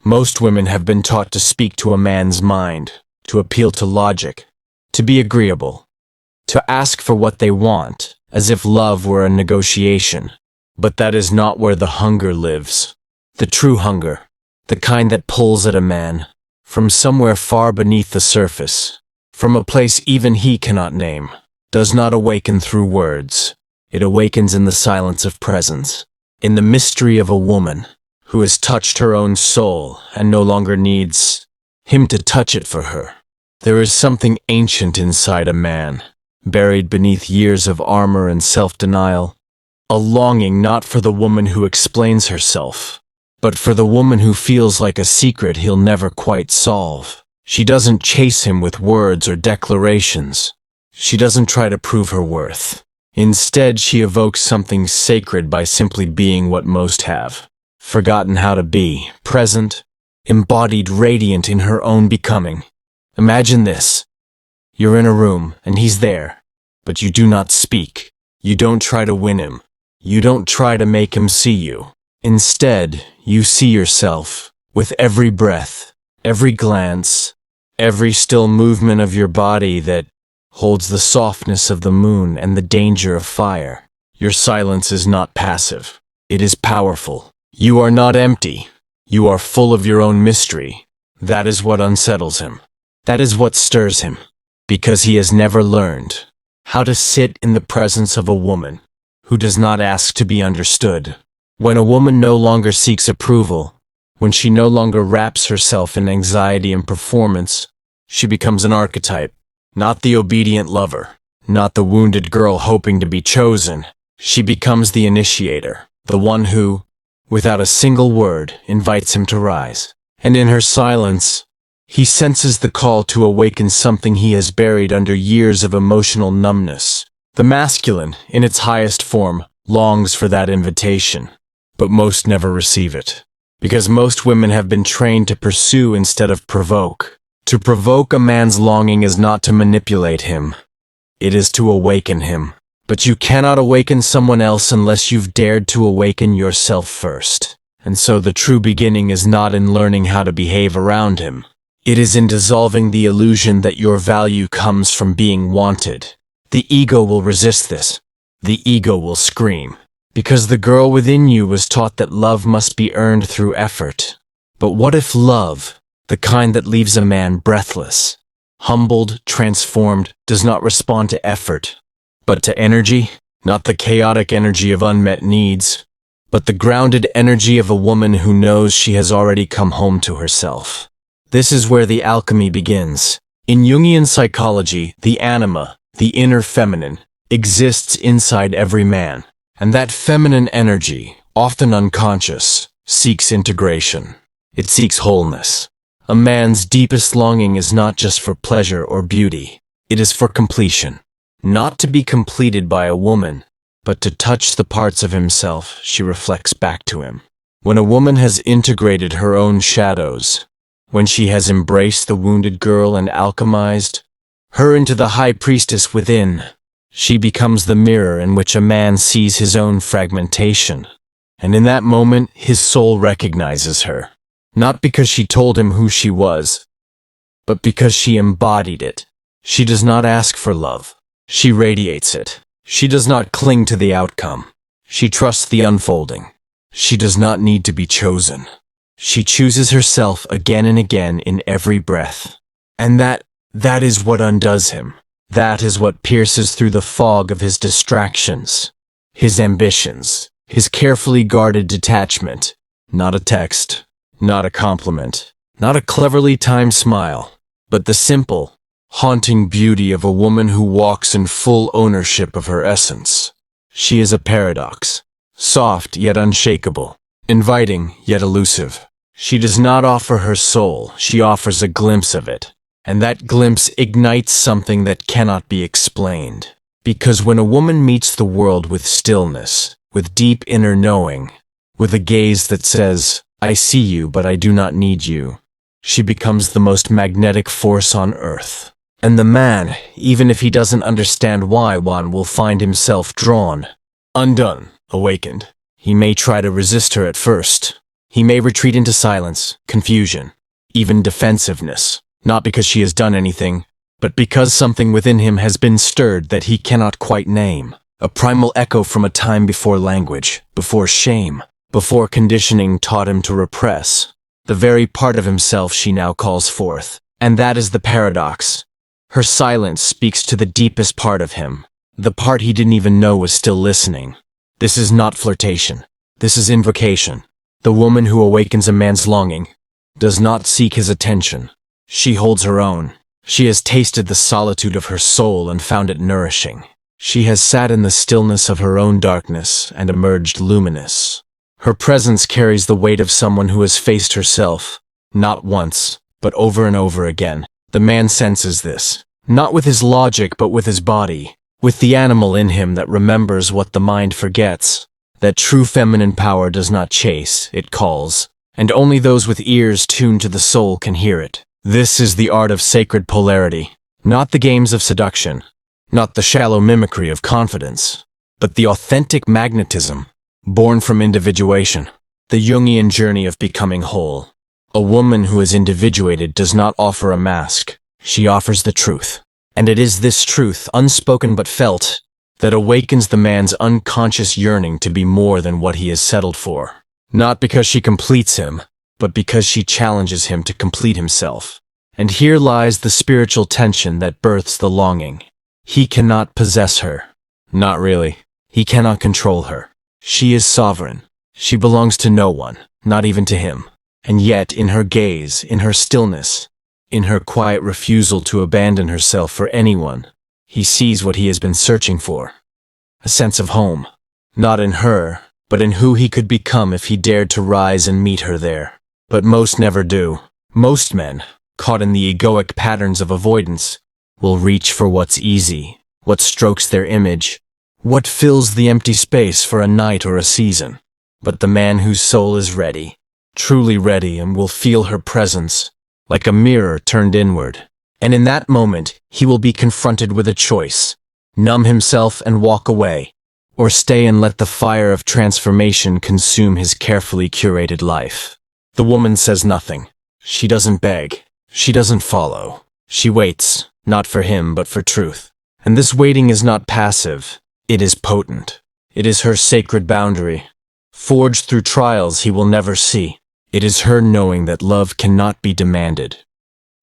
Most women have been taught to speak to a man's mind, to appeal to logic, to be agreeable, to ask for what they want, as if love were a negotiation. But that is not where the hunger lives. The true hunger, the kind that pulls at a man, from somewhere far beneath the surface, from a place even he cannot name, does not awaken through words. It awakens in the silence of presence, in the mystery of a woman who has touched her own soul and no longer needs him to touch it for her. There is something ancient inside a man, buried beneath years of armor and self-denial, a longing not for the woman who explains herself, but for the woman who feels like a secret he'll never quite solve. She doesn't chase him with words or declarations. She doesn't try to prove her worth. Instead, she evokes something sacred by simply being what most have forgotten how to be, present, embodied, radiant in her own becoming. Imagine this. You're in a room, and he's there, but you do not speak. You don't try to win him. You don't try to make him see you. Instead, you see yourself, with every breath, every glance, every still movement of your body that holds the softness of the moon and the danger of fire. Your silence is not passive. It is powerful. You are not empty. You are full of your own mystery. That is what unsettles him. That is what stirs him. Because he has never learned how to sit in the presence of a woman who does not ask to be understood. When a woman no longer seeks approval, when she no longer wraps herself in anxiety and performance, she becomes an archetype. Not the obedient lover, not the wounded girl hoping to be chosen. She becomes the initiator, the one who, without a single word, invites him to rise. And in her silence, he senses the call to awaken something he has buried under years of emotional numbness. The masculine, in its highest form, longs for that invitation, but most never receive it. Because most women have been trained to pursue instead of provoke. To provoke a man's longing is not to manipulate him. It is to awaken him. But you cannot awaken someone else unless you've dared to awaken yourself first. And so the true beginning is not in learning how to behave around him. It is in dissolving the illusion that your value comes from being wanted. The ego will resist this. The ego will scream. Because the girl within you was taught that love must be earned through effort. But what if love, the kind that leaves a man breathless, humbled, transformed, does not respond to effort, but to energy? Not the chaotic energy of unmet needs, but the grounded energy of a woman who knows she has already come home to herself. This is where the alchemy begins. In Jungian psychology, the anima, the inner feminine, exists inside every man. And that feminine energy, often unconscious, seeks integration. It seeks wholeness. A man's deepest longing is not just for pleasure or beauty. It is for completion. Not to be completed by a woman, but to touch the parts of himself she reflects back to him. When a woman has integrated her own shadows, when she has embraced the wounded girl and alchemized her into the high priestess within, she becomes the mirror in which a man sees his own fragmentation. And in that moment, his soul recognizes her. Not because she told him who she was, but because she embodied it. She does not ask for love. She radiates it. She does not cling to the outcome. She trusts the unfolding. She does not need to be chosen. She chooses herself again and again in every breath. And that is what undoes him. That is what pierces through the fog of his distractions, his ambitions, his carefully guarded detachment. Not a text, not a compliment, not a cleverly timed smile, but the simple, haunting beauty of a woman who walks in full ownership of her essence. She is a paradox, soft yet unshakable, inviting yet elusive. She does not offer her soul, she offers a glimpse of it. And that glimpse ignites something that cannot be explained. Because when a woman meets the world with stillness, with deep inner knowing, with a gaze that says, "I see you, but I do not need you," she becomes the most magnetic force on earth. And the man, even if he doesn't understand why, will find himself drawn, undone, awakened. He may try to resist her at first, He may retreat into silence, confusion, even defensiveness, not because she has done anything, but because something within him has been stirred that he cannot quite name. A primal echo from a time before language, before shame, before conditioning taught him to repress. The very part of himself she now calls forth. And that is the paradox. Her silence speaks to the deepest part of him, the part he didn't even know was still listening. This is not flirtation. This is invocation. The woman who awakens a man's longing does not seek his attention. She holds her own. She has tasted the solitude of her soul and found it nourishing. She has sat in the stillness of her own darkness and emerged luminous. Her presence carries the weight of someone who has faced herself, not once, but over and over again. The man senses this, not with his logic but with his body, with the animal in him that remembers what the mind forgets. That true feminine power does not chase, it calls, and only those with ears tuned to the soul can hear it. This is the art of sacred polarity, not the games of seduction, not the shallow mimicry of confidence, but the authentic magnetism, born from individuation, the Jungian journey of becoming whole. A woman who is individuated does not offer a mask, she offers the truth. And it is this truth, unspoken but felt, that awakens the man's unconscious yearning to be more than what he has settled for. Not because she completes him, but because she challenges him to complete himself. And here lies the spiritual tension that births the longing. He cannot possess her. Not really. He cannot control her. She is sovereign. She belongs to no one, not even to him. And yet, in her gaze, in her stillness, in her quiet refusal to abandon herself for anyone, he sees what he has been searching for. A sense of home. Not in her, but in who he could become if he dared to rise and meet her there. But most never do. Most men, caught in the egoic patterns of avoidance, will reach for what's easy, what strokes their image, what fills the empty space for a night or a season. But the man whose soul is ready, truly ready, and will feel her presence, like a mirror turned inward. And in that moment, he will be confronted with a choice: numb himself and walk away, or stay and let the fire of transformation consume his carefully curated life. The woman says nothing. She doesn't beg. She doesn't follow. She waits, not for him, but for truth. And this waiting is not passive. It is potent. It is her sacred boundary, forged through trials he will never see. It is her knowing that love cannot be demanded.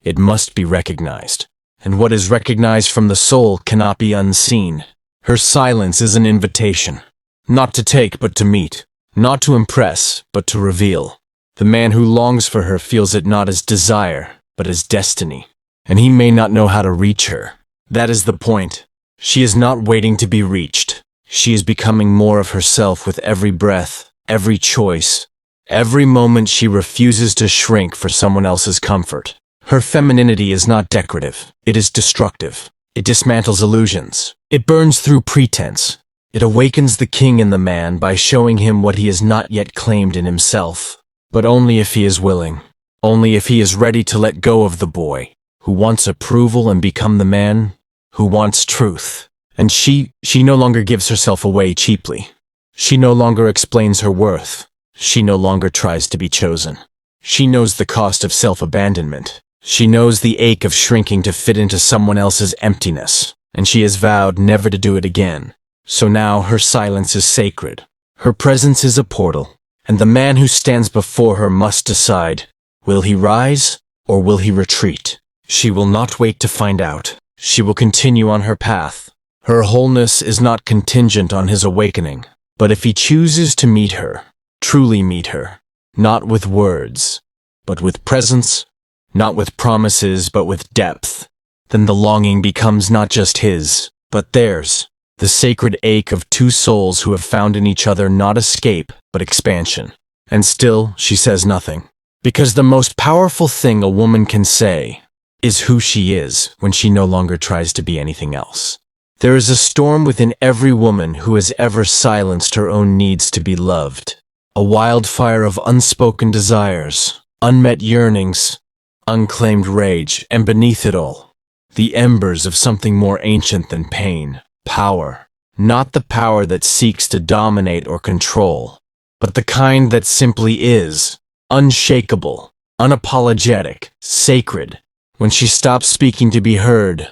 It must be recognized. And what is recognized from the soul cannot be unseen. Her silence is an invitation, not to take but to meet, not to impress but to reveal. The man who longs for her feels it not as desire, but as destiny. And he may not know how to reach her. That is the point. She is not waiting to be reached. She is becoming more of herself with every breath, every choice, every moment she refuses to shrink for someone else's comfort. Her femininity is not decorative. It is destructive. It dismantles illusions. It burns through pretense. It awakens the king in the man by showing him what he has not yet claimed in himself. But only if he is willing. Only if he is ready to let go of the boy who wants approval and become the man who wants truth. And she no longer gives herself away cheaply. She no longer explains her worth. She no longer tries to be chosen. She knows the cost of self-abandonment. She knows the ache of shrinking to fit into someone else's emptiness, and she has vowed never to do it again. So now her silence is sacred. Her presence is a portal, and the man who stands before her must decide, will he rise or will he retreat? She will not wait to find out. She will continue on her path. Her wholeness is not contingent on his awakening, but if he chooses to meet her, truly meet her, not with words, but with presence, not with promises, but with depth, then the longing becomes not just his, but theirs, the sacred ache of two souls who have found in each other not escape, but expansion. And still, she says nothing, because the most powerful thing a woman can say is who she is when she no longer tries to be anything else. There is a storm within every woman who has ever silenced her own needs to be loved, a wildfire of unspoken desires, unmet yearnings, unclaimed rage, and beneath it all, the embers of something more ancient than pain, power. Not the power that seeks to dominate or control, but the kind that simply is, unshakable, unapologetic, sacred. When she stops speaking to be heard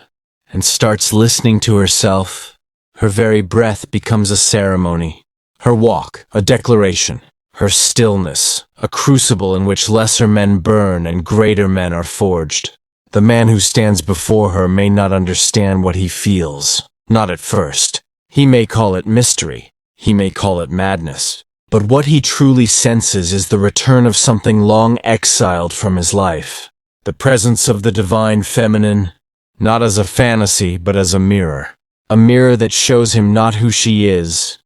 and starts listening to herself, her very breath becomes a ceremony, her walk a declaration, her stillness a crucible in which lesser men burn and greater men are forged. The man who stands before her may not understand what he feels, not at first. He may call it mystery, he may call it madness, but what he truly senses is the return of something long exiled from his life, the presence of the divine feminine, not as a fantasy but as a mirror that shows him not who she is,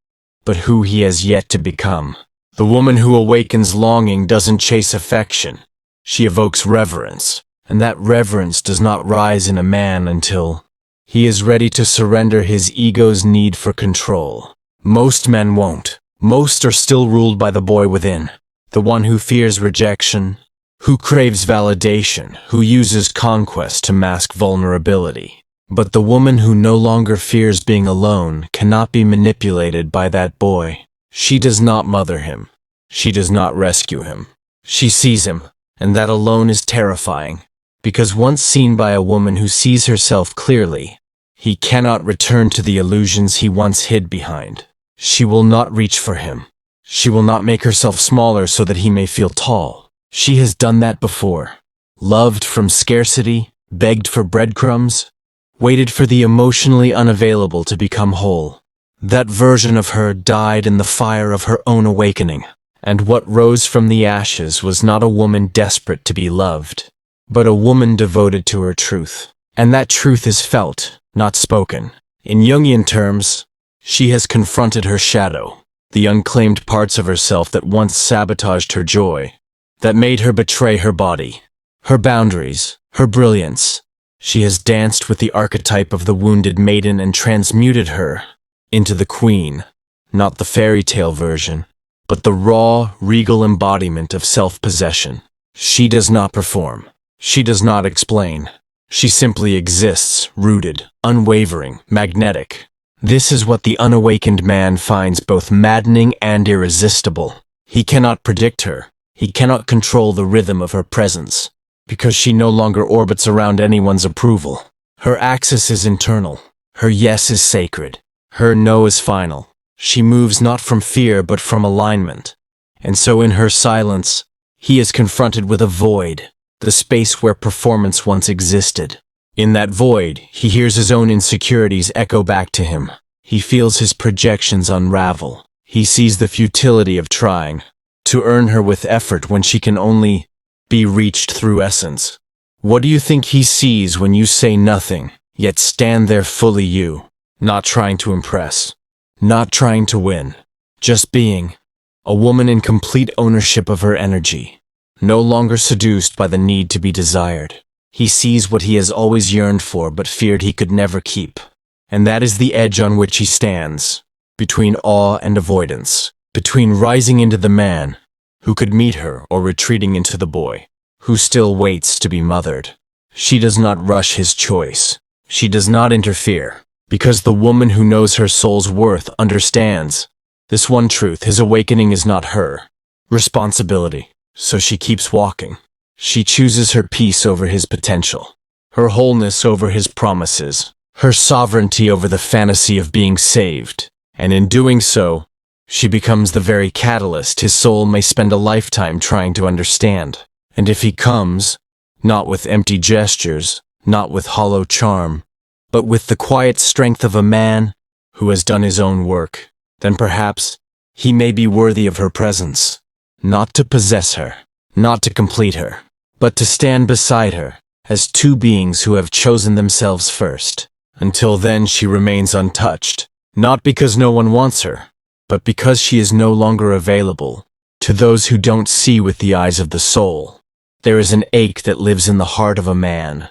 but who he has yet to become. The woman who awakens longing doesn't chase affection, she evokes reverence, and that reverence does not rise in a man until he is ready to surrender his ego's need for control. Most men won't. Most are still ruled by the boy within, the one who fears rejection, who craves validation, who uses conquest to mask vulnerability. But the woman who no longer fears being alone cannot be manipulated by that boy. She does not mother him. She does not rescue him. She sees him, and that alone is terrifying, because once seen by a woman who sees herself clearly, he cannot return to the illusions he once hid behind. She will not reach for him. She will not make herself smaller so that he may feel tall. She has done that before. Loved from scarcity, begged for breadcrumbs, waited for the emotionally unavailable to become whole. That version of her died in the fire of her own awakening, and what rose from the ashes was not a woman desperate to be loved, but a woman devoted to her truth. And that truth is felt, not spoken. In Jungian terms, she has confronted her shadow, the unclaimed parts of herself that once sabotaged her joy, that made her betray her body, her boundaries, her brilliance. She has danced with the archetype of the wounded maiden and transmuted her into the queen, not the fairy tale version, but the raw, regal embodiment of self-possession. She does not perform. She does not explain. She simply exists, rooted, unwavering, magnetic. This is what the unawakened man finds both maddening and irresistible. He cannot predict her. He cannot control the rhythm of her presence, because she no longer orbits around anyone's approval. Her axis is internal. Her yes is sacred. Her no is final. She moves not from fear but from alignment. And so in her silence, he is confronted with a void, the space where performance once existed. In that void, he hears his own insecurities echo back to him. He feels his projections unravel. He sees the futility of trying to earn her with effort when she can only be reached through essence. What do you think he sees when you say nothing, yet stand there fully you, not trying to impress, not trying to win, just being, a woman in complete ownership of her energy, no longer seduced by the need to be desired. He sees what he has always yearned for but feared he could never keep, and that is the edge on which he stands, between awe and avoidance, between rising into the man who could meet her or retreating into the boy who still waits to be mothered. She does not rush his choice. She does not interfere, because the woman who knows her soul's worth understands this one truth: his awakening is not her responsibility. So she keeps walking. She chooses her peace over his potential, her wholeness over his promises, her sovereignty over the fantasy of being saved, and in doing so, she becomes the very catalyst his soul may spend a lifetime trying to understand. And if he comes, not with empty gestures, not with hollow charm, but with the quiet strength of a man who has done his own work, then perhaps he may be worthy of her presence, not to possess her, not to complete her, but to stand beside her as two beings who have chosen themselves first. Until then she remains untouched, not because no one wants her, but because she is no longer available to those who don't see with the eyes of the soul. There is an ache that lives in the heart of a man,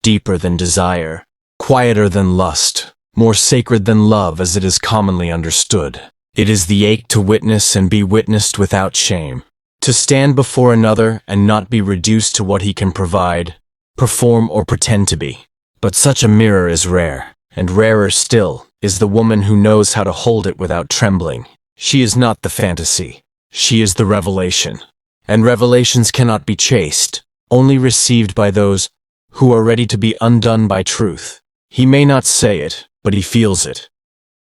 deeper than desire, quieter than lust, more sacred than love as it is commonly understood. It is the ache to witness and be witnessed without shame, to stand before another and not be reduced to what he can provide, perform or pretend to be. But such a mirror is rare, and rarer still is the woman who knows how to hold it without trembling. She is not the fantasy. She is the revelation. and revelations cannot be chased, only received by those who are ready to be undone by truth. He may not say it, but he feels it.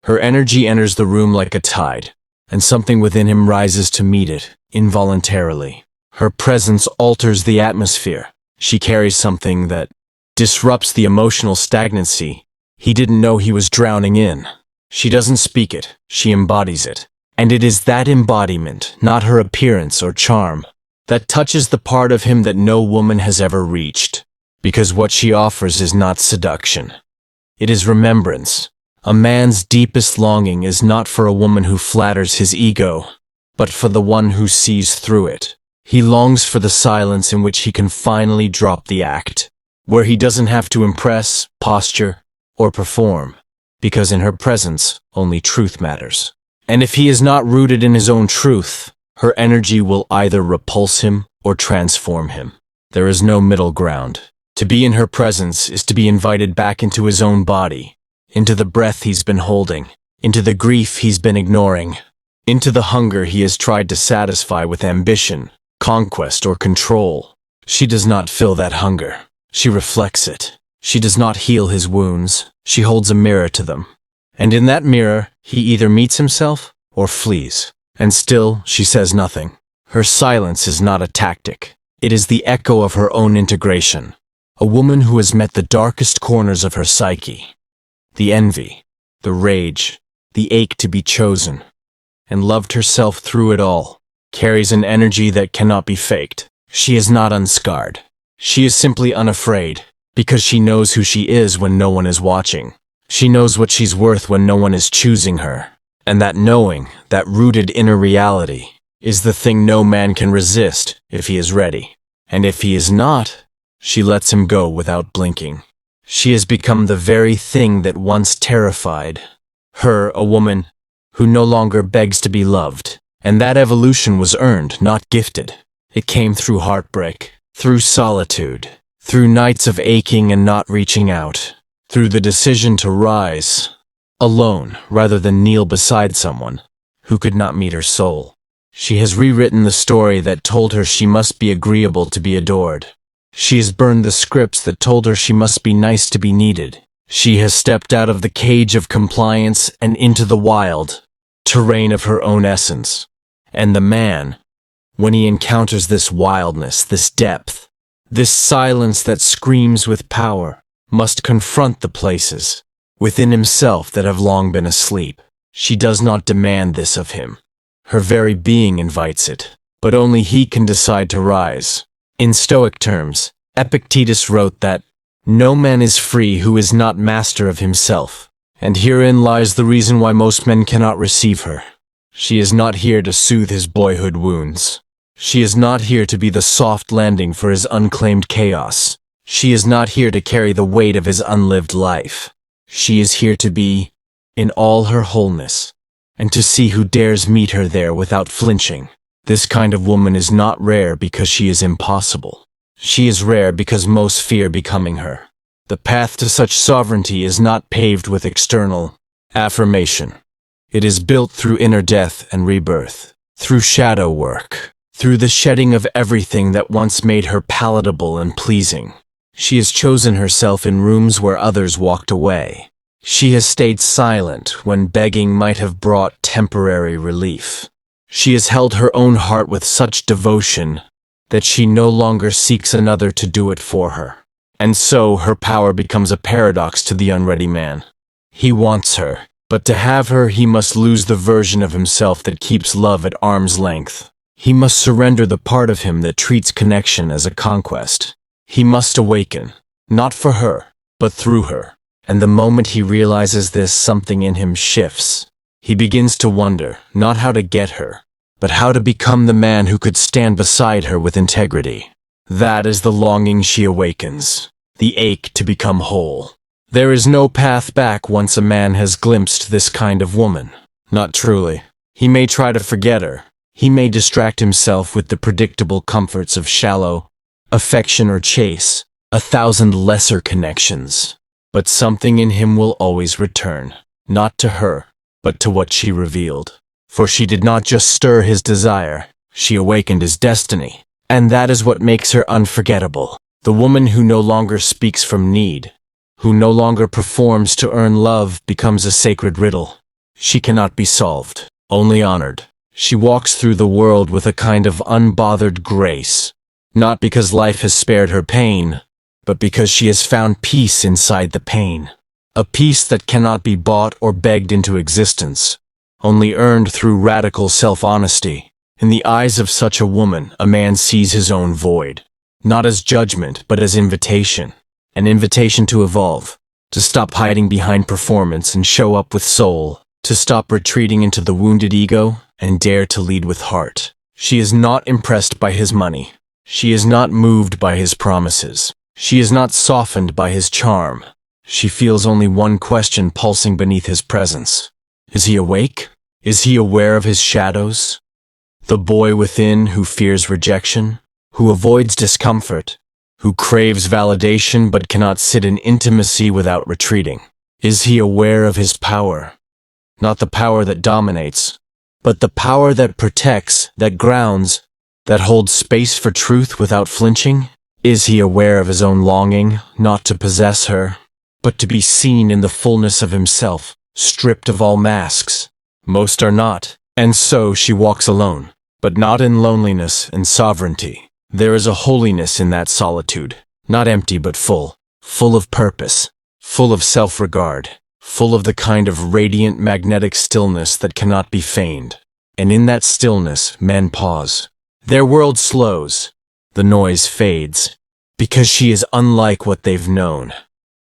Her energy enters the room like a tide, and something within him rises to meet it, involuntarily. Her presence alters the atmosphere. She carries something that disrupts the emotional stagnancy he didn't know he was drowning in. She doesn't speak it, she embodies it. And it is that embodiment, not her appearance or charm, that touches the part of him that no woman has ever reached. Because what she offers is not seduction. It is remembrance. A man's deepest longing is not for a woman who flatters his ego, but for the one who sees through it. He longs for the silence in which he can finally drop the act, where he doesn't have to impress, posture, or perform, because in her presence, only truth matters. And if he is not rooted in his own truth, her energy will either repulse him or transform him. There is no middle ground. To be in her presence is to be invited back into his own body, into the breath he's been holding, into the grief he's been ignoring, into the hunger he has tried to satisfy with ambition, conquest, or control. She does not fill that hunger. She reflects it. She does not heal his wounds. She holds a mirror to them. And in that mirror, he either meets himself or flees. And still, she says nothing. Her silence is not a tactic. It is the echo of her own integration. A woman who has met the darkest corners of her psyche. The envy, the rage, the ache to be chosen, and loved herself through it all, carries an energy that cannot be faked. She is not unscarred. She is simply unafraid, because she knows who she is when no one is watching. She knows what she's worth when no one is choosing her. And that knowing, that rooted inner reality, is the thing no man can resist if he is ready. And if he is not, she lets him go without blinking. She has become the very thing that once terrified her, a woman who no longer begs to be loved. And that evolution was earned, not gifted. It came through heartbreak, through solitude, through nights of aching and not reaching out, through the decision to rise alone rather than kneel beside someone who could not meet her soul. She has rewritten the story that told her she must be agreeable to be adored. She has burned the scripts that told her she must be nice to be needed. She has stepped out of the cage of compliance and into the wild terrain of her own essence. And the man, when he encounters this wildness, this depth, this silence that screams with power, must confront the places within himself that have long been asleep. She does not demand this of him. Her very being invites it, but only he can decide to rise. In Stoic terms, Epictetus wrote that, "No man is free who is not master of himself." And herein lies the reason why most men cannot receive her. She is not here to soothe his boyhood wounds. She is not here to be the soft landing for his unclaimed chaos. She is not here to carry the weight of his unlived life. She is here to be in all her wholeness, and to see who dares meet her there without flinching. This kind of woman is not rare because she is impossible. She is rare because most fear becoming her. The path to such sovereignty is not paved with external affirmation. It is built through inner death and rebirth, through shadow work, through the shedding of everything that once made her palatable and pleasing. She has chosen herself in rooms where others walked away. She has stayed silent when begging might have brought temporary relief. She has held her own heart with such devotion that she no longer seeks another to do it for her. And so her power becomes a paradox to the unready man. He wants her, but to have her he must lose the version of himself that keeps love at arm's length. He must surrender the part of him that treats connection as a conquest. He must awaken, not for her, but through her. And the moment he realizes this, something in him shifts. He begins to wonder, not how to get her, but how to become the man who could stand beside her with integrity. That is the longing she awakens, the ache to become whole. There is no path back once a man has glimpsed this kind of woman. Not truly. He may try to forget her. He may distract himself with the predictable comforts of shallow affection or chase, 1,000 lesser connections. But something in him will always return, not to her, but to what she revealed. For she did not just stir his desire, She awakened his destiny. And that is what makes her unforgettable. The woman who no longer speaks from need, who no longer performs to earn love, becomes a sacred riddle. She cannot be solved, only honored. She walks through the world with a kind of unbothered grace, not because life has spared her pain, but because she has found peace inside the pain. A peace that cannot be bought or begged into existence, only earned through radical self-honesty. In the eyes of such a woman, a man sees his own void, not as judgment, but as invitation. An invitation to evolve, to stop hiding behind performance and show up with soul, to stop retreating into the wounded ego and dare to lead with heart. She is not impressed by his money. She is not moved by his promises. She is not softened by his charm. She feels only one question pulsing beneath his presence. Is he awake? Is he aware of his shadows? The boy within who fears rejection, who avoids discomfort, who craves validation but cannot sit in intimacy without retreating. Is he aware of his power? Not the power that dominates, but the power that protects, that grounds, that holds space for truth without flinching? Is he aware of his own longing, not to possess her, but to be seen in the fullness of himself, stripped of all masks? Most are not, and so she walks alone, but not in loneliness and sovereignty. There is a holiness in that solitude, not empty but full, full of purpose, full of self-regard, full of the kind of radiant magnetic stillness that cannot be feigned. And in that stillness, men pause. Their world slows, the noise fades, because she is unlike what they've known.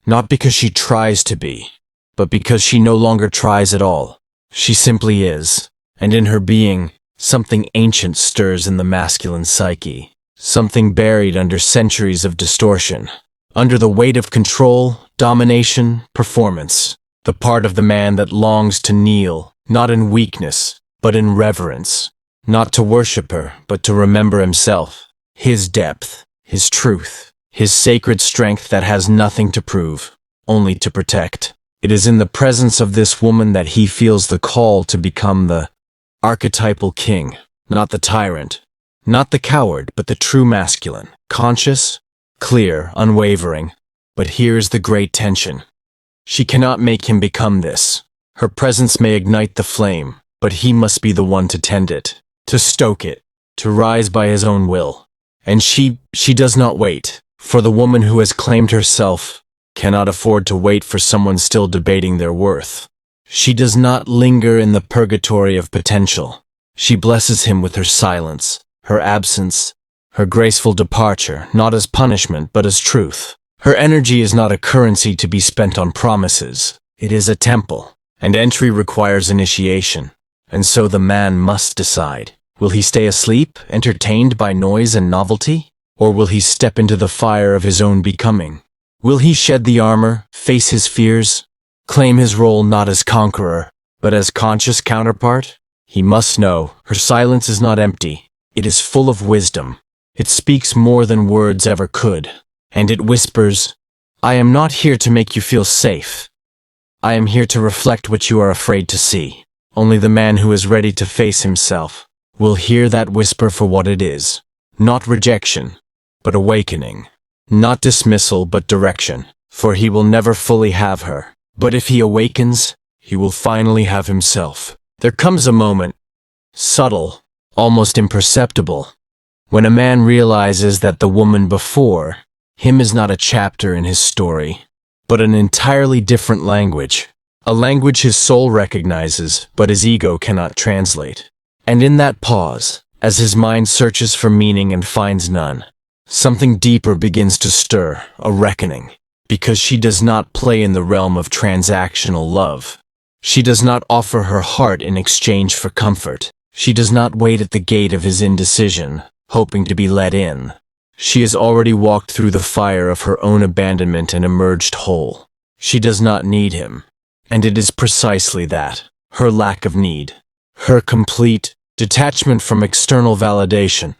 Not because she tries to be, but because she no longer tries at all. She simply is, and in her being, something ancient stirs in the masculine psyche. Something buried under centuries of distortion, under the weight of control, domination, performance. The part of the man that longs to kneel, not in weakness, but in reverence. Not to worship her, but to remember himself, his depth, his truth, his sacred strength that has nothing to prove, only to protect. It is in the presence of this woman that he feels the call to become the archetypal king, not the tyrant. Not the coward, but the true masculine, conscious, clear, unwavering. But here is the great tension. She cannot make him become this. Her presence may ignite the flame, but he must be the one to tend it, to stoke it, to rise by his own will. And she does not wait, for the woman who has claimed herself cannot afford to wait for someone still debating their worth. She does not linger in the purgatory of potential. She blesses him with her silence, her absence, her graceful departure, not as punishment but as truth. Her energy is not a currency to be spent on promises. It is a temple, and entry requires initiation. And so the man must decide. Will he stay asleep, entertained by noise and novelty? Or will he step into the fire of his own becoming? Will he shed the armor, face his fears, claim his role not as conqueror, but as conscious counterpart? He must know her silence is not empty. It is full of wisdom. It speaks more than words ever could. And it whispers, I am not here to make you feel safe. I am here to reflect what you are afraid to see. Only the man who is ready to face himself will hear that whisper for what it is. Not rejection, but awakening. Not dismissal, but direction. For he will never fully have her. But if he awakens, he will finally have himself. There comes a moment, subtle, almost imperceptible, when a man realizes that the woman before him is not a chapter in his story, but an entirely different language. A language his soul recognizes, but his ego cannot translate. And in that pause, as his mind searches for meaning and finds none, something deeper begins to stir, a reckoning. Because she does not play in the realm of transactional love. She does not offer her heart in exchange for comfort. She does not wait at the gate of his indecision, hoping to be let in. She has already walked through the fire of her own abandonment and emerged whole. She does not need him. And it is precisely that, her lack of need, her complete detachment from external validation,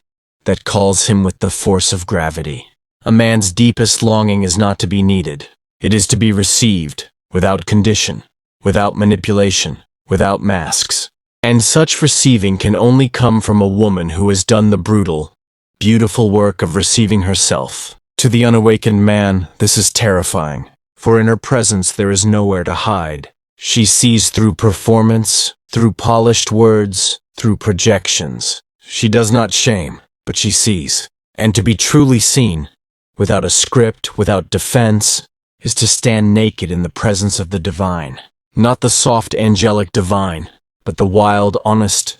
that calls him with the force of gravity. A man's deepest longing is not to be needed. It is to be received, without condition, without manipulation, without masks. And such receiving can only come from a woman who has done the brutal, beautiful work of receiving herself. To the unawakened man, this is terrifying, for in her presence there is nowhere to hide. She sees through performance, through polished words, through projections. She does not shame, but she sees. And to be truly seen, without a script, without defense, is to stand naked in the presence of the divine. Not the soft angelic divine, but the wild, honest,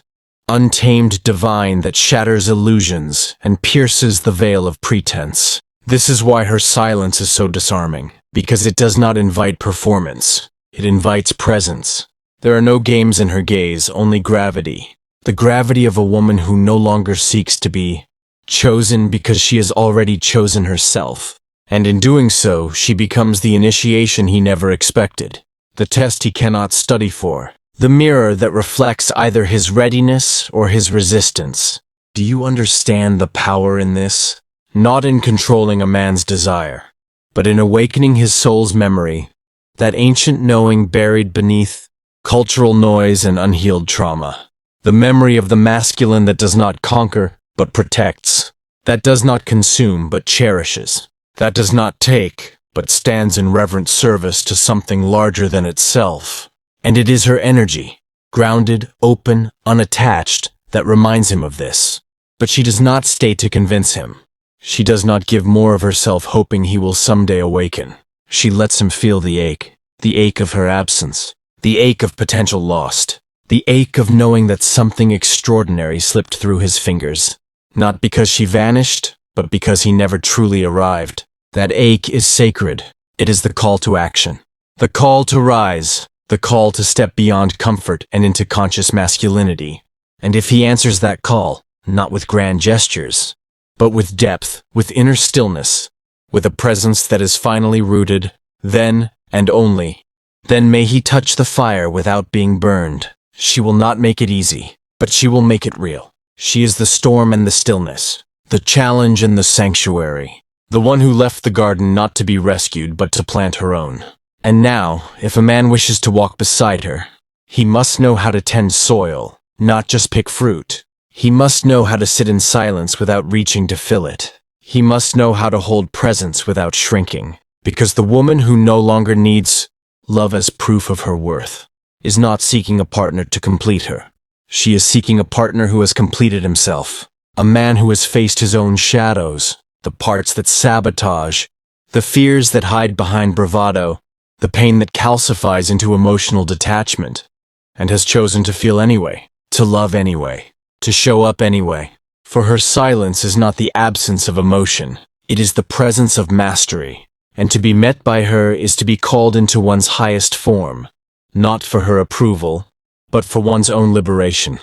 untamed divine that shatters illusions and pierces the veil of pretense. This is why her silence is so disarming, because it does not invite performance. It invites presence. There are no games in her gaze, only gravity. The gravity of a woman who no longer seeks to be chosen because she has already chosen herself. And in doing so, she becomes the initiation he never expected, the test he cannot study for, the mirror that reflects either his readiness or his resistance. Do you understand the power in this? Not in controlling a man's desire, but in awakening his soul's memory, that ancient knowing buried beneath cultural noise and unhealed trauma. The memory of the masculine that does not conquer, but protects, that does not consume, but cherishes, that does not take, but stands in reverent service to something larger than itself. And it is her energy, grounded, open, unattached, that reminds him of this. But she does not stay to convince him. She does not give more of herself hoping he will someday awaken. She lets him feel the ache of her absence, the ache of potential lost, the ache of knowing that something extraordinary slipped through his fingers. Not because she vanished, but because he never truly arrived. That ache is sacred. It is the call to action, the call to rise, the call to step beyond comfort and into conscious masculinity. And if he answers that call, not with grand gestures, but with depth, with inner stillness, with a presence that is finally rooted, then, and only, then may he touch the fire without being burned. She will not make it easy, but she will make it real. She is the storm and the stillness, the challenge and the sanctuary, the one who left the garden not to be rescued but to plant her own. And now, if a man wishes to walk beside her, he must know how to tend soil, not just pick fruit. He must know how to sit in silence without reaching to fill it. He must know how to hold presence without shrinking, because the woman who no longer needs love as proof of her worth is not seeking a partner to complete her. She is seeking a partner who has completed himself, a man who has faced his own shadows, the parts that sabotage, the fears that hide behind bravado, the pain that calcifies into emotional detachment, and has chosen to feel anyway, to love anyway, to show up anyway. For her silence is not the absence of emotion, it is the presence of mastery, and to be met by her is to be called into one's highest form, not for her approval, but for one's own liberation.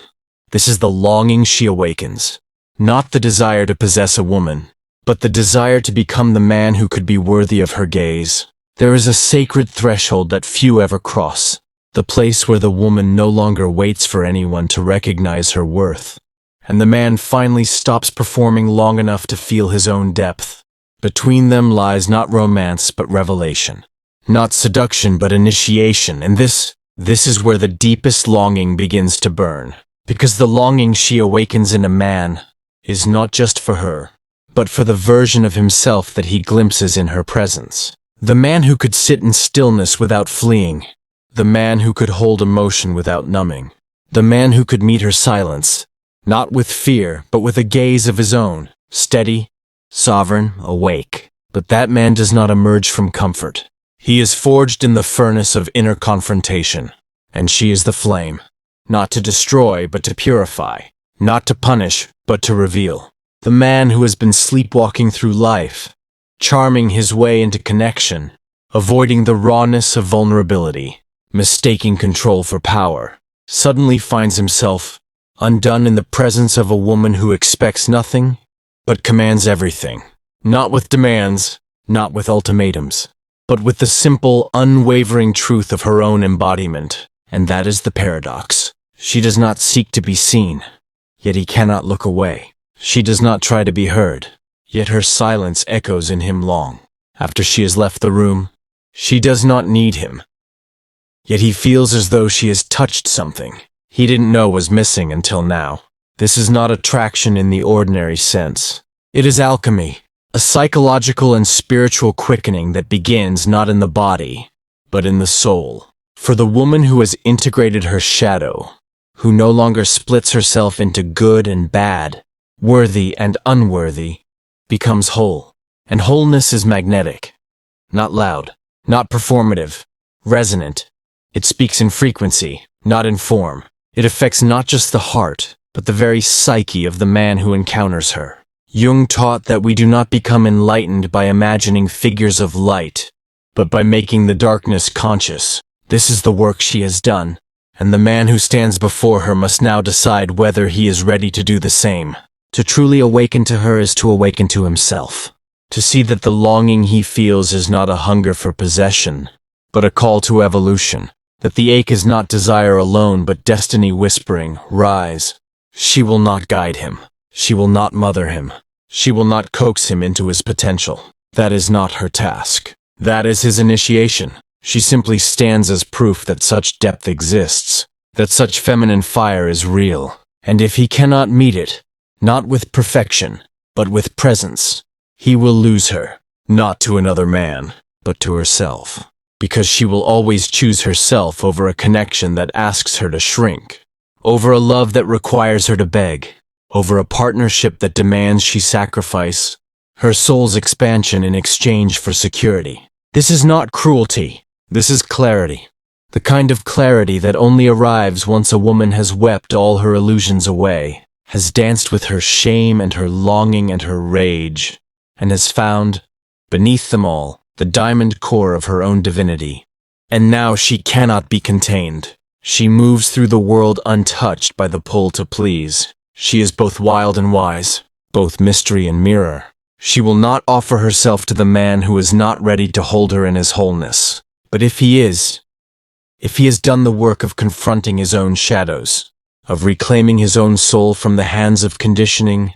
This is the longing she awakens, not the desire to possess a woman, but the desire to become the man who could be worthy of her gaze. There is a sacred threshold that few ever cross, the place where the woman no longer waits for anyone to recognize her worth, and the man finally stops performing long enough to feel his own depth. Between them lies not romance but revelation, not seduction but initiation, and this is where the deepest longing begins to burn, because the longing she awakens in a man is not just for her, but for the version of himself that he glimpses in her presence. The man who could sit in stillness without fleeing, the man who could hold emotion without numbing, the man who could meet her silence, not with fear, but with a gaze of his own, steady, sovereign, awake. But that man does not emerge from comfort. He is forged in the furnace of inner confrontation, and she is the flame, not to destroy, but to purify, not to punish, but to reveal. The man who has been sleepwalking through life, charming his way into connection, avoiding the rawness of vulnerability, mistaking control for power, suddenly finds himself undone in the presence of a woman who expects nothing, but commands everything. Not with demands, not with ultimatums, but with the simple, unwavering truth of her own embodiment. And that is the paradox. She does not seek to be seen, yet he cannot look away. She does not try to be heard, yet her silence echoes in him long after she has left the room. She does not need him, yet he feels as though she has touched something. he didn't know was missing until now. This is not attraction in the ordinary sense. It is alchemy, a psychological and spiritual quickening that begins not in the body, but in the soul. For the woman who has integrated her shadow, who no longer splits herself into good and bad, worthy and unworthy, becomes whole. And wholeness is magnetic, not loud, not performative, resonant. It speaks in frequency, not in form. It affects not just the heart, but the very psyche of the man who encounters her. Jung taught that we do not become enlightened by imagining figures of light, but by making the darkness conscious. This is the work she has done, and the man who stands before her must now decide whether he is ready to do the same. To truly awaken to her is to awaken to himself. To see that the longing he feels is not a hunger for possession, but a call to evolution. That the ache is not desire alone, but destiny whispering, rise. She will not guide him. She will not mother him. She will not coax him into his potential. That is not her task. That is his initiation. She simply stands as proof that such depth exists, that such feminine fire is real. And if he cannot meet it, not with perfection, but with presence, he will lose her, not to another man, but to herself. Because she will always choose herself over a connection that asks her to shrink, over a love that requires her to beg, over a partnership that demands she sacrifice her soul's expansion in exchange for security. This is not cruelty. This is clarity. The kind of clarity that only arrives once a woman has wept all her illusions away, has danced with her shame and her longing and her rage, and has found, beneath them all, the diamond core of her own divinity. And now she cannot be contained. She moves through the world untouched by the pull to please. She is both wild and wise, both mystery and mirror. She will not offer herself to the man who is not ready to hold her in his wholeness. But if he has done the work of confronting his own shadows, of reclaiming his own soul from the hands of conditioning,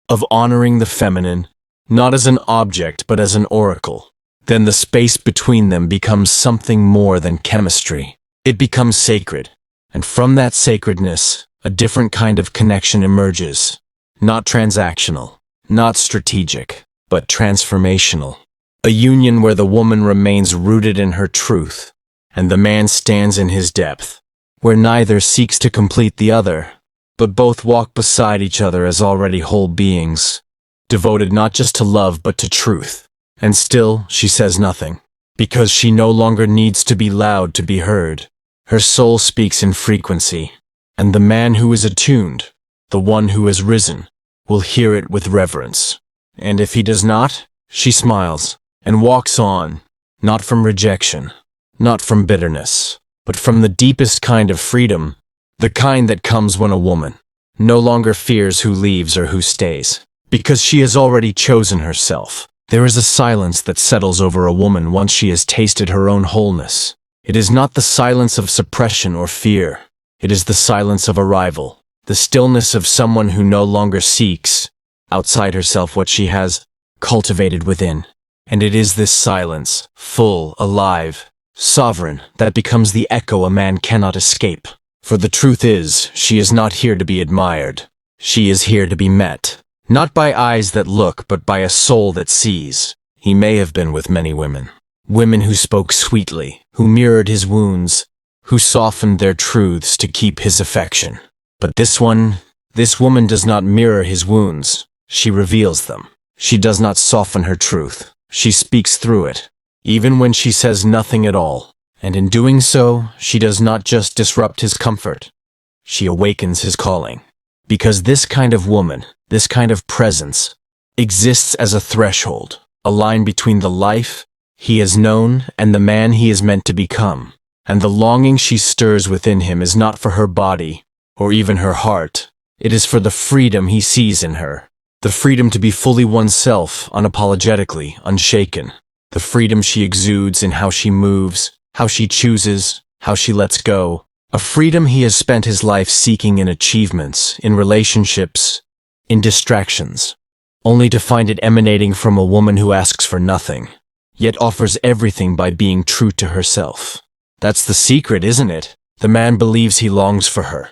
of honoring the feminine, not as an object but as an oracle, then the space between them becomes something more than chemistry. It becomes sacred, and from that sacredness, a different kind of connection emerges. Not transactional, not strategic, but transformational. A union where the woman remains rooted in her truth, and the man stands in his depth, where neither seeks to complete the other, but both walk beside each other as already whole beings, devoted not just to love but to truth. And still, she says nothing, because she no longer needs to be loud to be heard. Her soul speaks in frequency, and the man who is attuned, the one who has risen, will hear it with reverence. And if he does not, she smiles, and walks on, not from rejection, not from bitterness, but from the deepest kind of freedom, the kind that comes when a woman no longer fears who leaves or who stays, because she has already chosen herself. There is a silence that settles over a woman once she has tasted her own wholeness. It is not the silence of suppression or fear. It is the silence of arrival, the stillness of someone who no longer seeks, outside herself, what she has cultivated within. And it is this silence, full, alive, sovereign, that becomes the echo a man cannot escape. For the truth is, she is not here to be admired. She is here to be met. Not by eyes that look, but by a soul that sees. He may have been with many women. Women who spoke sweetly, who mirrored his wounds, who softened their truths to keep his affection. But this woman does not mirror his wounds. She reveals them. She does not soften her truth. She speaks through it, even when she says nothing at all. And in doing so, she does not just disrupt his comfort. She awakens his calling. Because this kind of woman, this kind of presence, exists as a threshold, a line between the life he has known and the man he is meant to become. And the longing she stirs within him is not for her body, or even her heart. It is for the freedom he sees in her. The freedom to be fully oneself, unapologetically, unshaken. The freedom she exudes in how she moves, how she chooses, how she lets go. A freedom he has spent his life seeking in achievements, in relationships, in distractions, only to find it emanating from a woman who asks for nothing, yet offers everything by being true to herself. That's the secret, isn't it? The man believes he longs for her,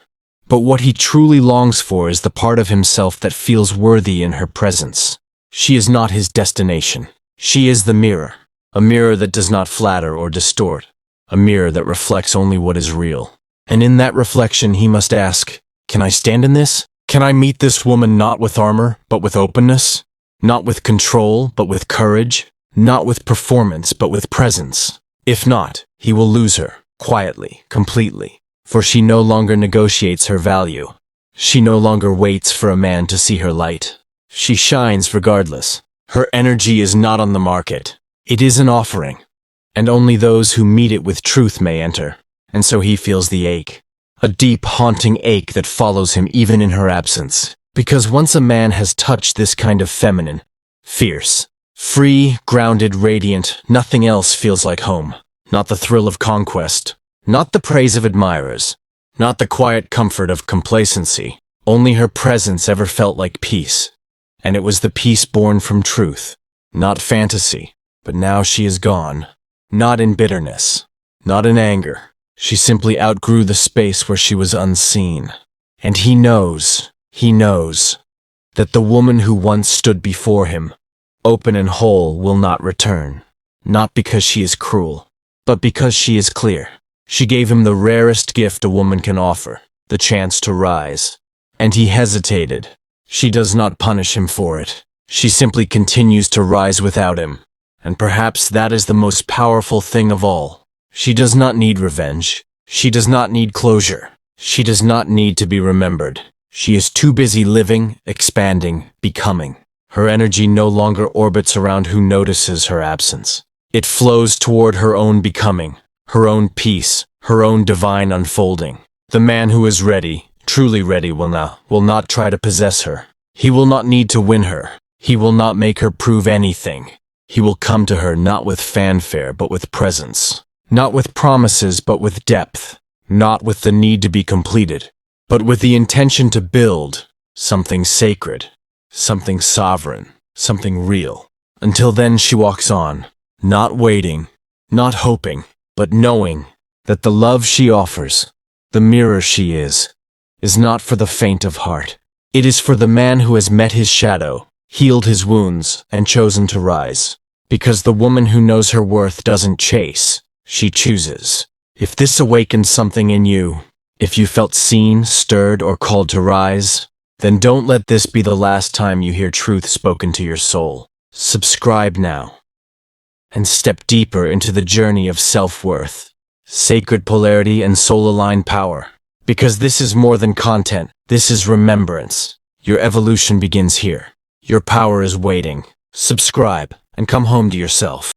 But what he truly longs for is the part of himself that feels worthy in her presence. She is not his destination. She is the mirror. A mirror that does not flatter or distort. A mirror that reflects only what is real. And in that reflection he must ask, can I stand in this? Can I meet this woman not with armor, but with openness? Not with control, but with courage? Not with performance, but with presence? If not, he will lose her, quietly, completely. For she no longer negotiates her value. She no longer waits for a man to see her light. She shines regardless. Her energy is not on the market. It is an offering. And only those who meet it with truth may enter. And so he feels the ache. A deep, haunting ache that follows him even in her absence. Because once a man has touched this kind of feminine, fierce, free, grounded, radiant, nothing else feels like home. Not the thrill of conquest. Not the praise of admirers. Not the quiet comfort of complacency. Only her presence ever felt like peace. And it was the peace born from truth. Not fantasy. But now she is gone. Not in bitterness. Not in anger. She simply outgrew the space where she was unseen. And he knows, that the woman who once stood before him, open and whole, will not return. Not because she is cruel, but because she is clear. She gave him the rarest gift a woman can offer, the chance to rise. And he hesitated. She does not punish him for it. She simply continues to rise without him. And perhaps that is the most powerful thing of all. She does not need revenge. She does not need closure. She does not need to be remembered. She is too busy living, expanding, becoming. Her energy no longer orbits around who notices her absence. It flows toward her own becoming, her own peace, her own divine unfolding. The man who is ready, truly ready, will not try to possess her. He will not need to win her. He will not make her prove anything. He will come to her not with fanfare but with presence. Not with promises but with depth. Not with the need to be completed, but with the intention to build something sacred, something sovereign, something real. Until then she walks on, not waiting, not hoping, but knowing that the love she offers, the mirror she is not for the faint of heart. It is for the man who has met his shadow, healed his wounds, and chosen to rise. Because the woman who knows her worth doesn't chase, she chooses. If this awakened something in you, if you felt seen, stirred, or called to rise, then don't let this be the last time you hear truth spoken to your soul. Subscribe now, and step deeper into the journey of self-worth, sacred polarity, and soul-aligned power. Because this is more than content, this is remembrance. Your evolution begins here. Your power is waiting. Subscribe, and come home to yourself.